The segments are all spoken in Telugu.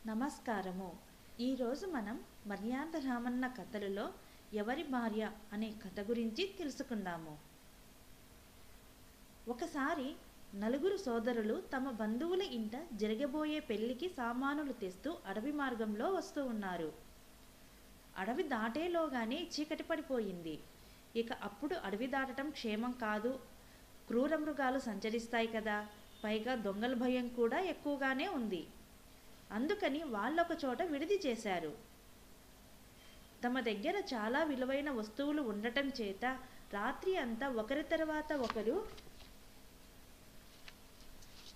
నమస్కారము. ఈరోజు మనం మర్యాద రామన్న కథలలో ఎవరి భార్య అనే కథ గురించి తెలుసుకుందాము. ఒకసారి నలుగురు సోదరులు తమ బంధువుల ఇంట జరగబోయే పెళ్లికి సామానులు తెస్తూ అడవి మార్గంలో వస్తూ ఉన్నారు. అడవి దాటేలోగానే చీకటి పడిపోయింది. ఇక అప్పుడు అడవి దాటడం క్షేమం కాదు. క్రూర మృగాలు సంచరిస్తాయి కదా, పైగా దొంగల భయం కూడా ఎక్కువగానే ఉంది. అందుకని వాళ్ళొక చోట విడిది చేశారు. తమ దగ్గర చాలా విలువైన వస్తువులు ఉండటం చేత రాత్రి అంతా ఒకరి తర్వాత ఒకరు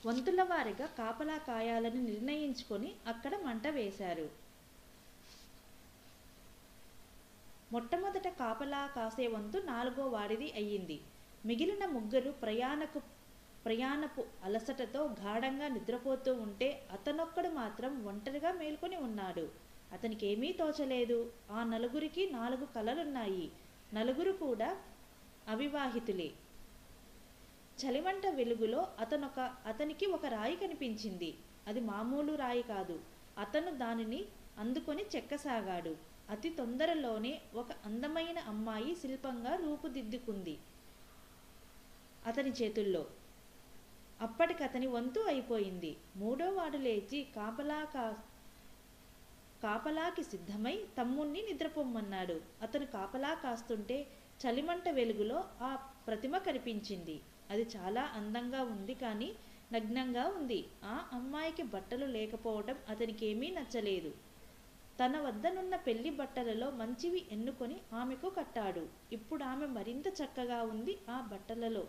వంతుల వారిగా కాపలా కాయాలని నిర్ణయించుకొని అక్కడ మంట వేశారు. మొట్టమొదట కాపలా కాసే వంతు 4వ వాడిది అయ్యింది. మిగిలిన ముగ్గురు ప్రయాణపు అలసటతో గాఢంగా నిద్రపోతూ ఉంటే అతనొక్కడు మాత్రం ఒంటరిగా మేల్కొని ఉన్నాడు. అతనికేమీ తోచలేదు. ఆ నలుగురికి 4 కలలున్నాయి. నలుగురు కూడా అవివాహితులే. చలిమంట వెలుగులో అతనికి ఒక రాయి కనిపించింది. అది మామూలు రాయి కాదు. అతను దానిని అందుకొని చెక్కసాగాడు. అతి తొందరలోనే ఒక అందమైన అమ్మాయి శిల్పంగా రూపుదిద్దుకుంది అతని చేతుల్లో. అప్పటికతని వంతు అయిపోయింది. 3వ వాడు లేచి కాపలాకి సిద్ధమై తమ్ముణ్ణి నిద్రపోమ్మన్నాడు. అతను కాపలా కాస్తుంటే చలిమంట వెలుగులో ఆ ప్రతిమ కనిపించింది. అది చాలా అందంగా ఉంది, కానీ నగ్నంగా ఉంది. ఆ అమ్మాయికి బట్టలు లేకపోవటం అతనికేమీ నచ్చలేదు. తన వద్దనున్న పెళ్లి బట్టలలో మంచివి ఎన్నుకొని ఆమెకు కట్టాడు. ఇప్పుడు ఆమె మరింత చక్కగా ఉంది ఆ బట్టలలో.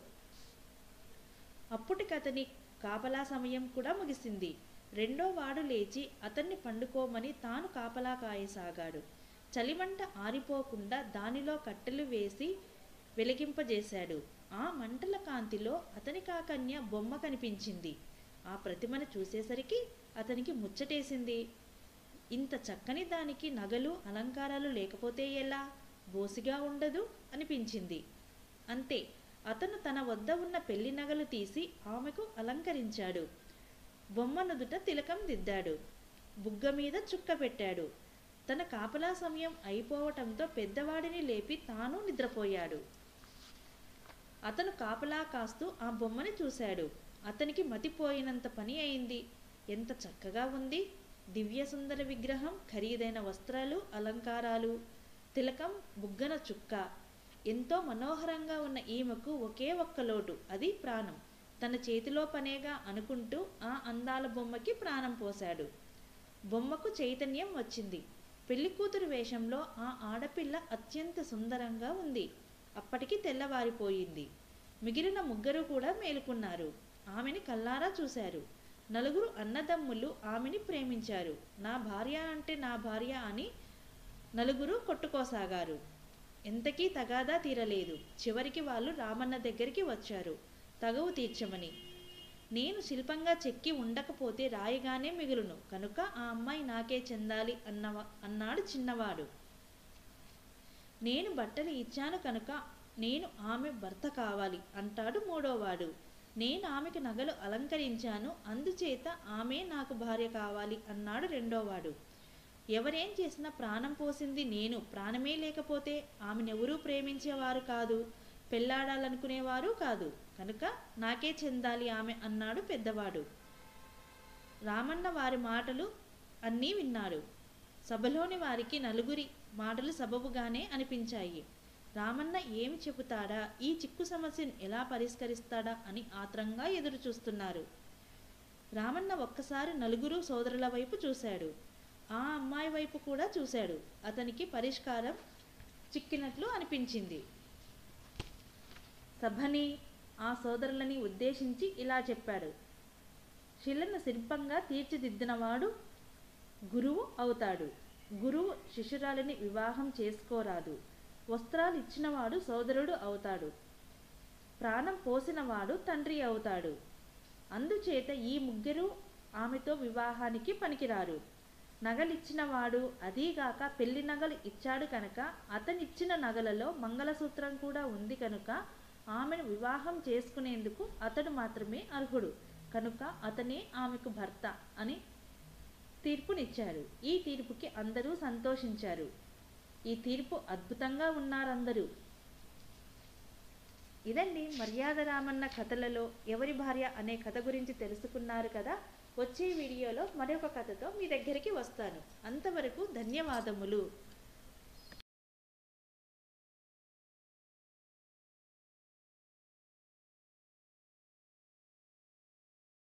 అప్పటికతని కాపలా సమయం కూడా ముగిసింది. 2వ వాడు లేచి అతన్ని పండుకోమని తాను కాపలా కాయసాగాడు. చలిమంట ఆరిపోకుండా దానిలో కట్టెలు వేసి వెలిగింపజేశాడు. ఆ మంటల కాంతిలో అతని కాకన్య బొమ్మ కనిపించింది. ఆ ప్రతిమను చూసేసరికి అతనికి ముచ్చటేసింది. ఇంత చక్కని దానికి నగలు అలంకారాలు లేకపోతే ఎలా? బోసిగా ఉండదు అనిపించింది. అంతే. అతను తన వద్ద ఉన్న పెళ్లి నగలు తీసి ఆమెకు అలంకరించాడు. బొమ్మ నుదుట తిలకం దిద్దాడు. బుగ్గ మీద చుక్క పెట్టాడు. తన కాపలా సమయం అయిపోవటంతో పెద్దవాడిని లేపి తాను నిద్రపోయాడు. అతను కాపలా కాస్తూ ఆ బొమ్మని చూశాడు. అతనికి మతిపోయినంత పని అయింది. ఎంత చక్కగా ఉంది! దివ్య సుందర విగ్రహం, ఖరీదైన వస్త్రాలు, అలంకారాలు, తిలకం, బుగ్గన చుక్క. ఎంతో మనోహరంగా ఉన్న ఈమెకు ఒకే ఒక్క లోటు, అది ప్రాణం. తన చేతిలో పనేగా అనుకుంటూ ఆ అందాల బొమ్మకి ప్రాణం పోశాడు. బొమ్మకు చైతన్యం వచ్చింది. పెళ్లికూతురు వేషంలో ఆ ఆడపిల్ల అత్యంత సుందరంగా ఉంది. అప్పటికి తెల్లవారిపోయింది. మిగిలిన ముగ్గురు కూడా మేలుకున్నారు. ఆమెని కల్లారా చూశారు. 4 అన్నదమ్ములు ఆమెని ప్రేమించారు. నా భార్య అంటే నా భార్య అని 4 కొట్టుకోసాగారు. ఎంతకీ తగాదా తీరలేదు. చివరికి వాళ్ళు రామన్న దగ్గరికి వచ్చారు తగవు తీర్చమని. నేను శిల్పంగా చెక్కి ఉండకపోతే రాయిగానే మిగులును కనుక ఆ అమ్మాయి నాకే చెందాలి అన్నాడు చిన్నవాడు. నేను బట్టలు ఇచ్చాను కనుక నేను ఆమె భర్త కావాలి అంటాడు 3వ వాడు. నేను ఆమెకు నగలు అలంకరించాను, అందుచేత ఆమె నాకు భార్య కావాలి అన్నాడు 2వ వాడు. ఎవరేం చేసినా ప్రాణం పోసింది నేను. ప్రాణమే లేకపోతే ఆమెనెవరూ ప్రేమించేవారు కాదు, పెళ్లాడాలనుకునేవారు కాదు. కనుక నాకే చెందాలి ఆమె అన్నాడు పెద్దవాడు. రామన్న వారి మాటలు అన్నీ విన్నాడు. సభలోని వారికి 4 మాటలు సబబుగానే అనిపించాయి. రామన్న ఏమి చెబుతాడా, ఈ చిక్కు సమస్యను ఎలా పరిష్కరిస్తాడా అని ఆత్రంగా ఎదురు చూస్తున్నారు. రామన్న ఒక్కసారి 4 సోదరుల వైపు చూశాడు. ఆ అమ్మాయి వైపు కూడా చూశాడు. అతనికి పరిష్కారం చిక్కినట్లు అనిపించింది. సభని, ఆ సోదరులని ఉద్దేశించి ఇలా చెప్పాడు. శిలను శిల్పంగా తీర్చిదిద్దినవాడు గురువు అవుతాడు. గురువు శిష్యురాలిని వివాహం చేసుకోరాదు. వస్త్రాలు ఇచ్చినవాడు సోదరుడు అవుతాడు. ప్రాణం పోసినవాడు తండ్రి అవుతాడు. అందుచేత ఈ ముగ్గురు ఆమెతో వివాహానికి పనికిరారు. నగలిచ్చినవాడు, అదీగాక పెళ్లి నగలు ఇచ్చాడు కనుక అతనిచ్చిన నగలలో మంగళసూత్రం కూడా ఉంది కనుక ఆమెను వివాహం చేసుకునేందుకు అతడు మాత్రమే అర్హుడు. కనుక అతనే ఆమెకు భర్త అని తీర్పునిచ్చారు. ఈ తీర్పుకి అందరూ సంతోషించారు. ఈ తీర్పు అద్భుతంగా ఉన్నారందరూ. ఇదండి మర్యాద రామన్న కథలలో ఎవరి భార్య అనే కథ గురించి తెలుసుకున్నారు కదా. వచ్చే వీడియోలో మరొక కథతో మీ దగ్గరికి వస్తాను. అంతవరకు ధన్యవాదములు.